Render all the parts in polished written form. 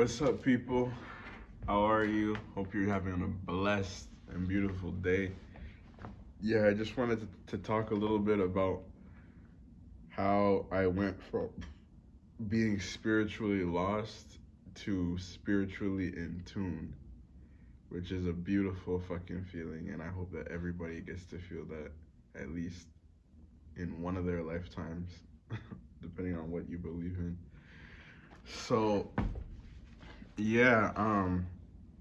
what's up, people? How are you? Hope you're having a blessed and beautiful day. Yeah, I just wanted to talk a little bit about how I went from being spiritually lost to spiritually in tune, which is a beautiful fucking feeling, and I hope that everybody gets to feel that at least in one of their lifetimes, depending on what you believe in. So, yeah,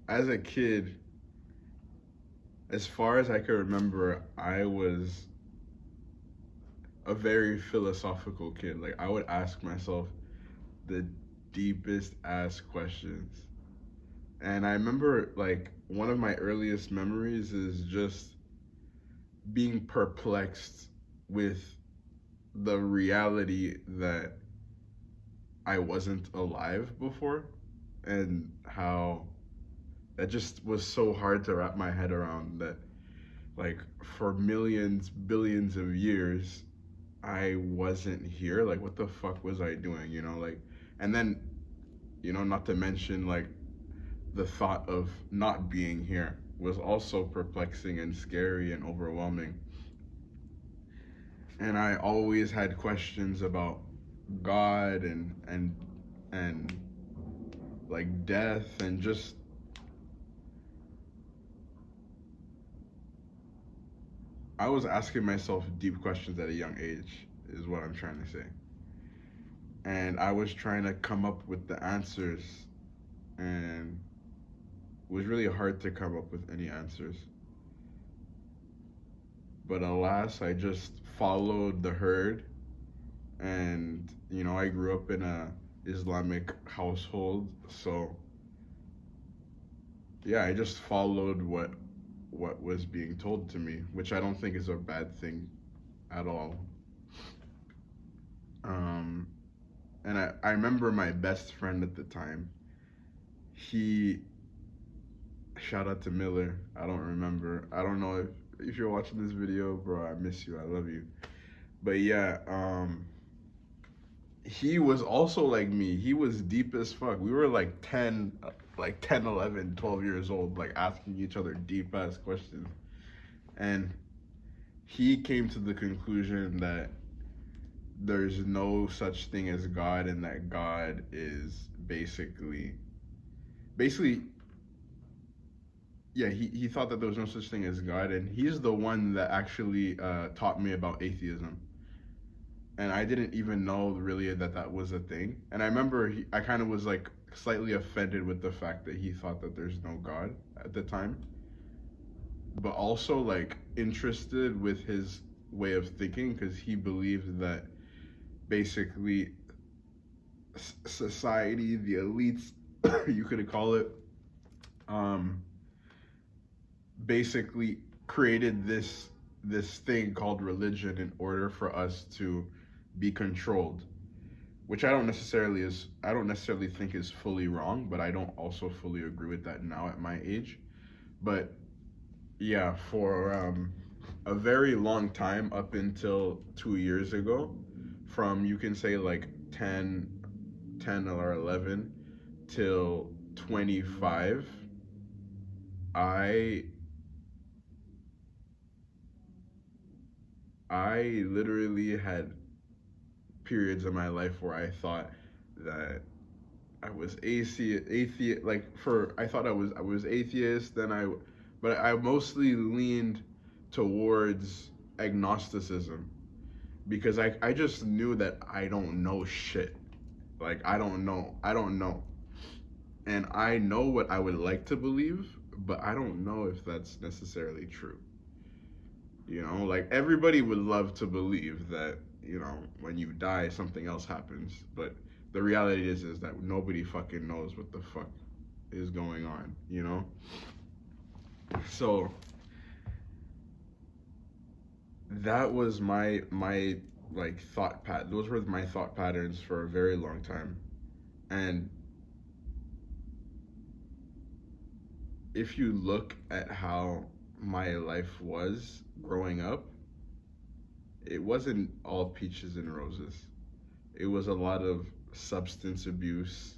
as a kid, as far as I can remember, I was a very philosophical kid. Like, I would ask myself the deepest ass questions. And I remember, like, one of my earliest memories is just being perplexed with the reality that I wasn't alive before, and how that just was so hard to wrap my head around, that like for millions, billions of years I wasn't here. Like, what the fuck was I doing, like, and then, not to mention, like, the thought of not being here was also perplexing and scary and overwhelming. And I always had questions about God and like death, and just I was asking myself deep questions at a young age, is what I'm trying to say. And I was trying to come up with the answers, and it was really hard to come up with any answers. But alas, I just followed the herd, and I grew up in a Islamic household, so yeah, I just followed what was being told to me, which I don't think is a bad thing at all. Um, and I remember my best friend at the time. He Shout out to Miller. I don't remember. I don't know if you're watching this video, bro. I miss you. I love you. But yeah, he was also like me. He was deep as fuck. We were like 10, 11, 12 years old, like asking each other deep ass questions. And he came to the conclusion that there's no such thing as God, and that God is basically yeah, he thought that there was no such thing as God, and he's the one that actually taught me about atheism. And I didn't even know really that that was a thing. And I remember I kind of was like slightly offended with the fact that he thought that there's no God at the time, but also like interested with his way of thinking, because he believed that basically society, the elites, you could call it, um, basically created this thing called religion in order for us to be controlled, which I don't necessarily think is fully wrong, but I don't also fully agree with that now at my age. But yeah, for a very long time, up until 2 years ago, from you can say like 10 or 11 till 25, I I literally had periods of my life where I thought that I was atheist. Like, for I thought I was atheist. But I mostly leaned towards agnosticism, because I just knew that I don't know shit. Like, I don't know, and I know what I would like to believe, but I don't know if that's necessarily true. Like, everybody would love to believe that, when you die, something else happens. But the reality is that nobody fucking knows what the fuck is going on. So that was my like those were my thought patterns for a very long time. And if you look at how my life was growing up, it wasn't all peaches and roses. It was a lot of substance abuse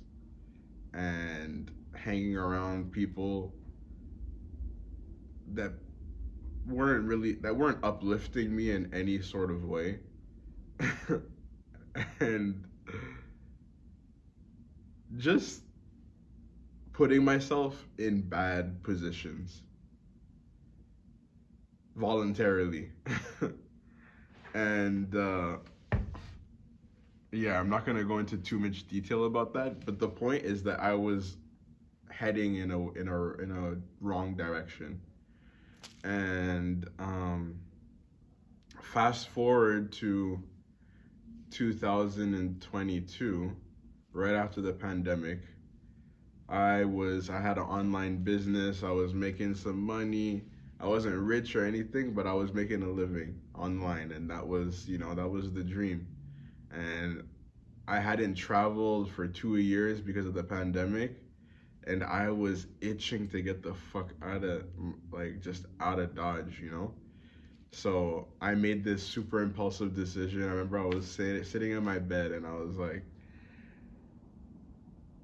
and hanging around people that weren't uplifting me in any sort of way. And just putting myself in bad positions voluntarily. And yeah, I'm not gonna go into too much detail about that, but the point is that I was heading in a wrong direction. And fast forward to 2022, right after the pandemic, I had an online business. I was making some money. I wasn't rich or anything, but I was making a living online, and that was the dream. And I hadn't traveled for 2 years because of the pandemic, and I was itching to get the fuck out of, like, just out of Dodge. So I made this super impulsive decision. I remember I was sitting in my bed, and I was like,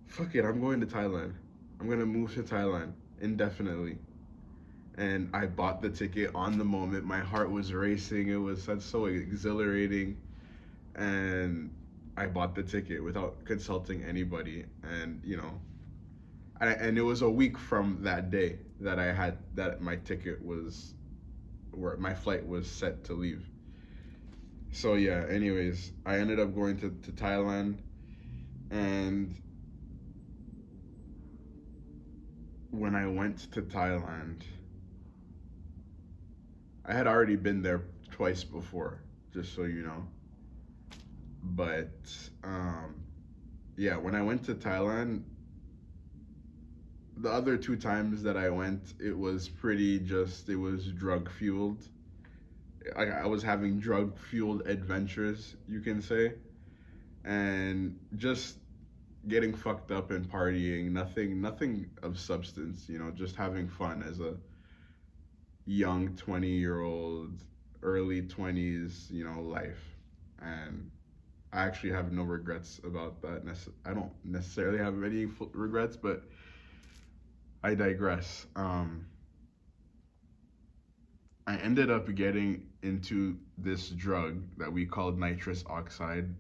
fuck it, I'm going to Thailand. I'm gonna move to Thailand indefinitely. And I bought the ticket on the moment. My heart was racing. It was that's so exhilarating. And I bought the ticket without consulting anybody. And it was a week from that day that my ticket was, where my flight was set to leave. So yeah, anyways, I ended up going to Thailand. And when I went to Thailand, I had already been there twice before, just so you know. But yeah, when I went to Thailand, the other two times that I went, it was drug fueled. I was having drug fueled adventures, you can say, and just getting fucked up and partying, nothing of substance, just having fun as a young 20-year-old, early 20s, life. And I actually have no regrets about that. I don't necessarily have any regrets, but I digress. I ended up getting into this drug that we called nitrous oxide,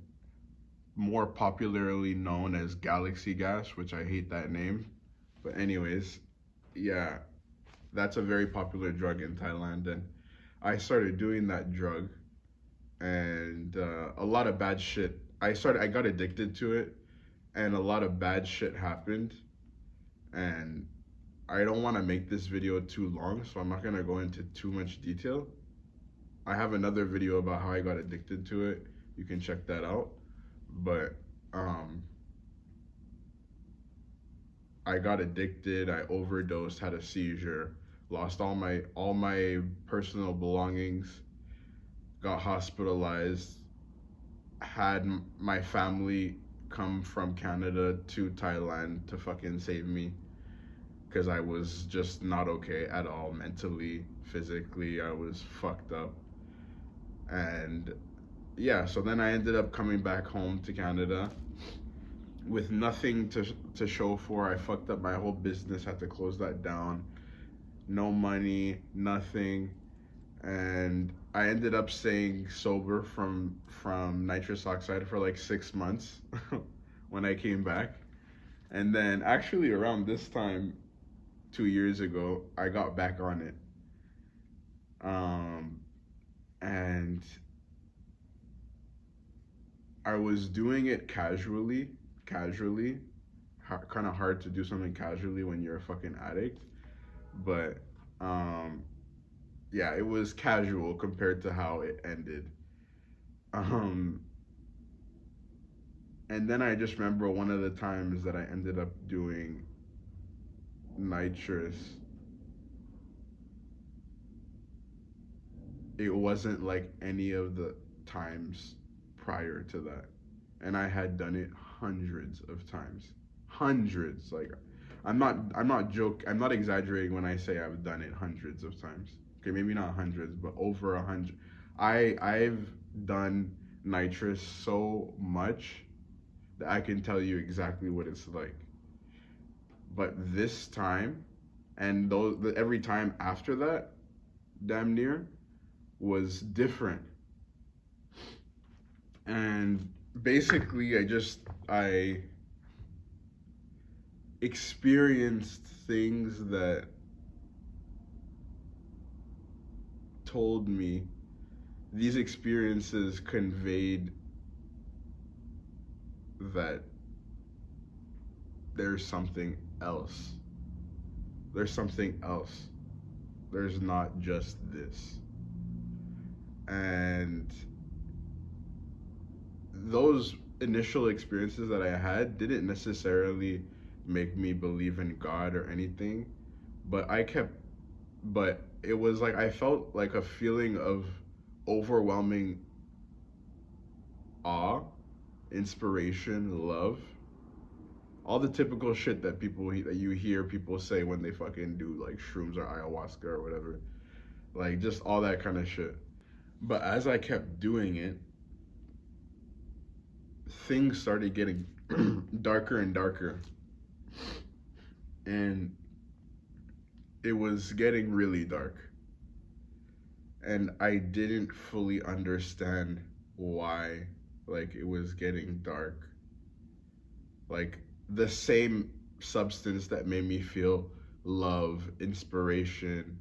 more popularly known as galaxy gas, which I hate that name. But anyways, yeah, that's a very popular drug in Thailand, and I started doing that drug, and a lot of bad shit. I got addicted to it, and a lot of bad shit happened, and I don't want to make this video too long, so I'm not gonna go into too much detail. I have another video about how I got addicted to it. You can check that out. But I got addicted. I overdosed, had a seizure, lost all my personal belongings, got hospitalized, had my family come from Canada to Thailand to fucking save me because I was just not okay at all mentally, physically. I was fucked up. And yeah, so then I ended up coming back home to Canada with nothing to show for. I fucked up my whole business, had to close that down. No money, nothing. And I ended up staying sober from nitrous oxide for like 6 months when I came back. And then actually around this time 2 years ago, I got back on it. And I was doing it casually, kind of hard to do something casually when you're a fucking addict. But yeah, it was casual compared to how it ended. Um, and then I just remember one of the times that I ended up doing nitrous. It wasn't like any of the times prior to that. And I had done it hundreds of times. Hundreds. Like I'm not exaggerating when I say I've done it hundreds of times. Okay, maybe not hundreds, but over 100. I've done nitrous so much that I can tell you exactly what it's like. But this time, and every time after that, damn near, was different. And basically, I experienced things that told me, these experiences conveyed that there's something else. There's something else. There's not just this. And those initial experiences that I had didn't necessarily make me believe in God or anything, but but it was like I felt like a feeling of overwhelming awe, inspiration, love, all the typical shit that you hear people say when they fucking do like shrooms or ayahuasca or whatever, like just all that kind of shit. But as I kept doing it, things started getting darker and darker, and it was getting really dark, and I didn't fully understand why, like, it was getting dark. Like, the same substance that made me feel love, inspiration,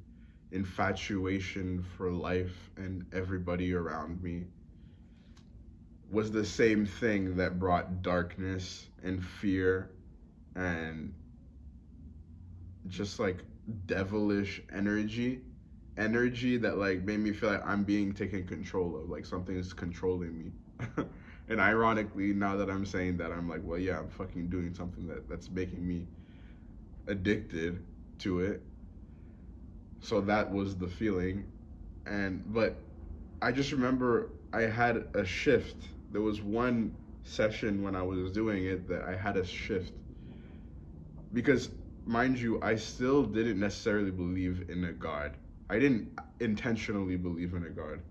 infatuation for life and everybody around me was the same thing that brought darkness and fear and just like devilish energy that like made me feel like I'm being taken control of, like something is controlling me. And ironically, now that I'm saying that, I'm like, well, yeah, I'm fucking doing something that's making me addicted to it. So that was the feeling. But I just remember I had a shift. There was one session when I was doing it that I had a shift, because mind you, I still didn't necessarily believe in a God. I didn't intentionally believe in a God.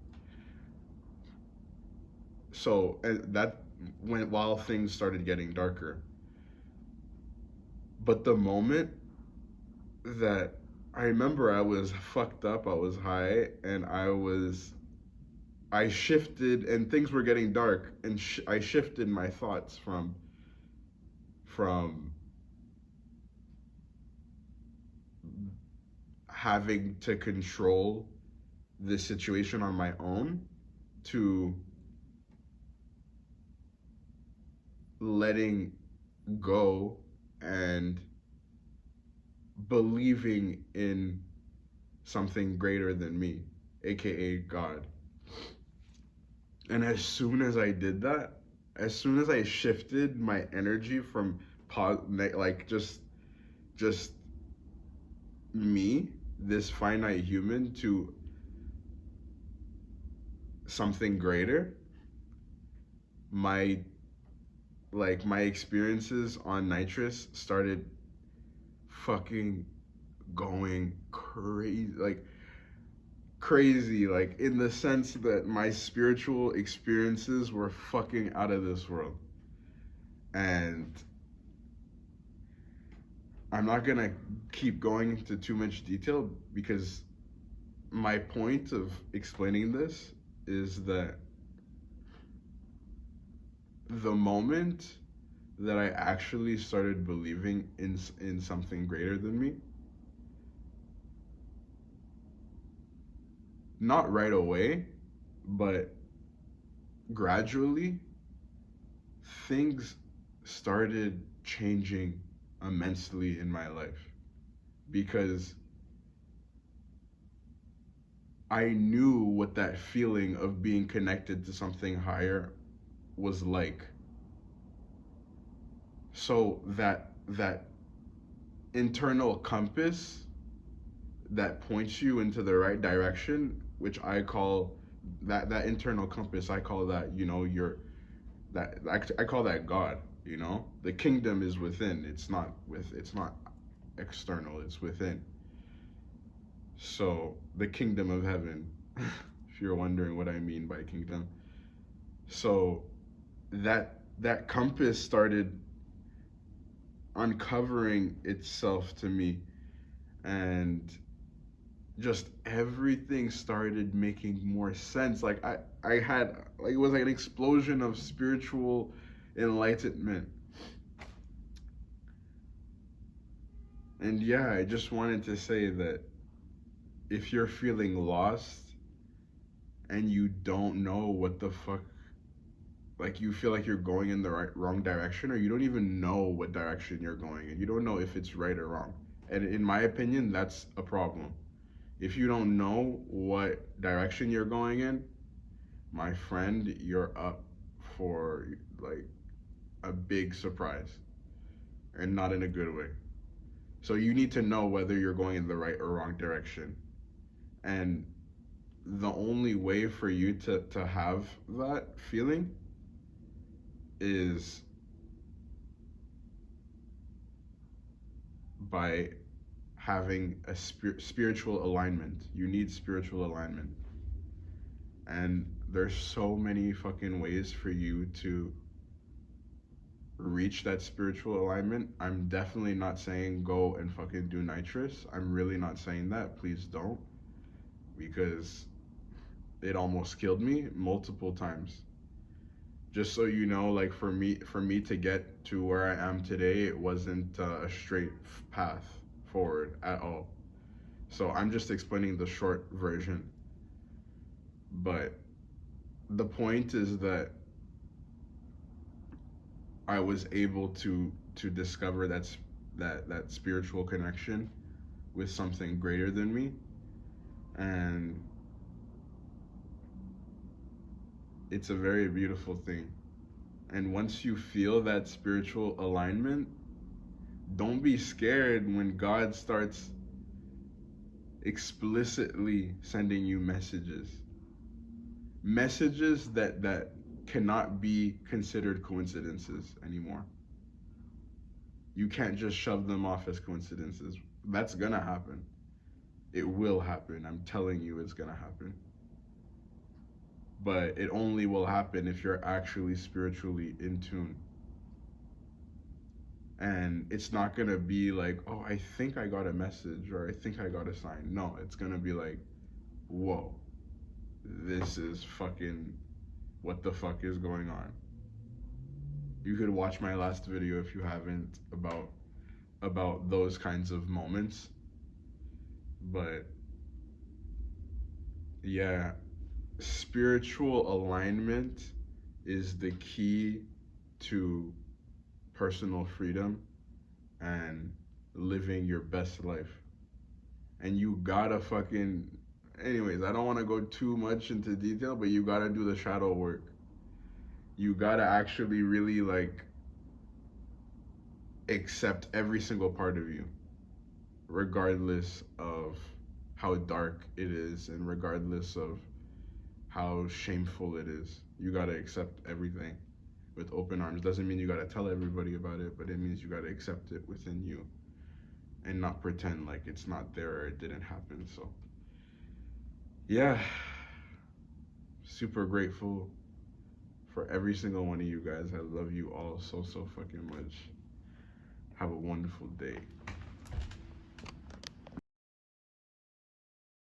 So, and that went while things started getting darker. But the moment that I remember, I was fucked up, I was high, and I shifted, and things were getting dark, and I shifted my thoughts from having to control this situation on my own to letting go and believing in something greater than me, aka God. And as soon as I did that, as soon as I shifted my energy from like just me, this finite human, to something greater, my my experiences on nitrous started fucking going crazy, like in the sense that my spiritual experiences were fucking out of this world. And I'm not gonna keep going into too much detail, because my point of explaining this is that the moment that I actually started believing in something greater than me, not right away, but gradually, things started changing immensely in my life, because I knew what that feeling of being connected to something higher was like. So that internal compass that points you into the right direction, which I call that internal compass, I call that, I call that God. The kingdom is within. It's not external, it's within. So the kingdom of heaven, if you're wondering what I mean by kingdom. So that compass started uncovering itself to me, and just everything started making more sense. Like I had, like, it was like an explosion of spiritual enlightenment. And yeah, I just wanted to say that if you're feeling lost and you don't know what the fuck, like, you feel like you're going in the wrong direction, or you don't even know what direction you're going in, you don't know if it's right or wrong. And in my opinion, that's a problem. If you don't know what direction you're going in, my friend, you're up for like a big surprise, and not in a good way. So you need to know whether you're going in the right or wrong direction. And the only way for you to have that feeling is by having a spiritual alignment. You need spiritual alignment. And there's so many fucking ways for you to reach that spiritual alignment. I'm definitely not saying go and fucking do nitrous. I'm really not saying that. Please don't. Because it almost killed me multiple times. Just so you know, like, for me to get to where I am today, it wasn't a straight path forward at all. So I'm just explaining the short version. But the point is that I was able to discover that spiritual connection with something greater than me, and it's a very beautiful thing. And once you feel that spiritual alignment, don't be scared when God starts explicitly sending you messages that cannot be considered coincidences anymore. You can't just shove them off as coincidences. That's gonna happen. It will happen. I'm telling you, it's gonna happen. But it only will happen if you're actually spiritually in tune. And it's not gonna be like, oh, I think I got a message, or I think I got a sign. No, it's gonna be like, whoa, this is fucking, what the fuck is going on? You could watch my last video if you haven't, about those kinds of moments. But yeah, spiritual alignment is the key to personal freedom and living your best life. And you gotta fucking, anyways, I don't want to go too much into detail, but you gotta do the shadow work. You gotta actually really, like, accept every single part of you, regardless of how dark it is and regardless of how shameful it is. You gotta accept everything with open arms. Doesn't mean you gotta tell everybody about it, but it means you gotta accept it within you and not pretend like it's not there or it didn't happen. So yeah, super grateful for every single one of you guys. I love you all so fucking much. Have a wonderful day.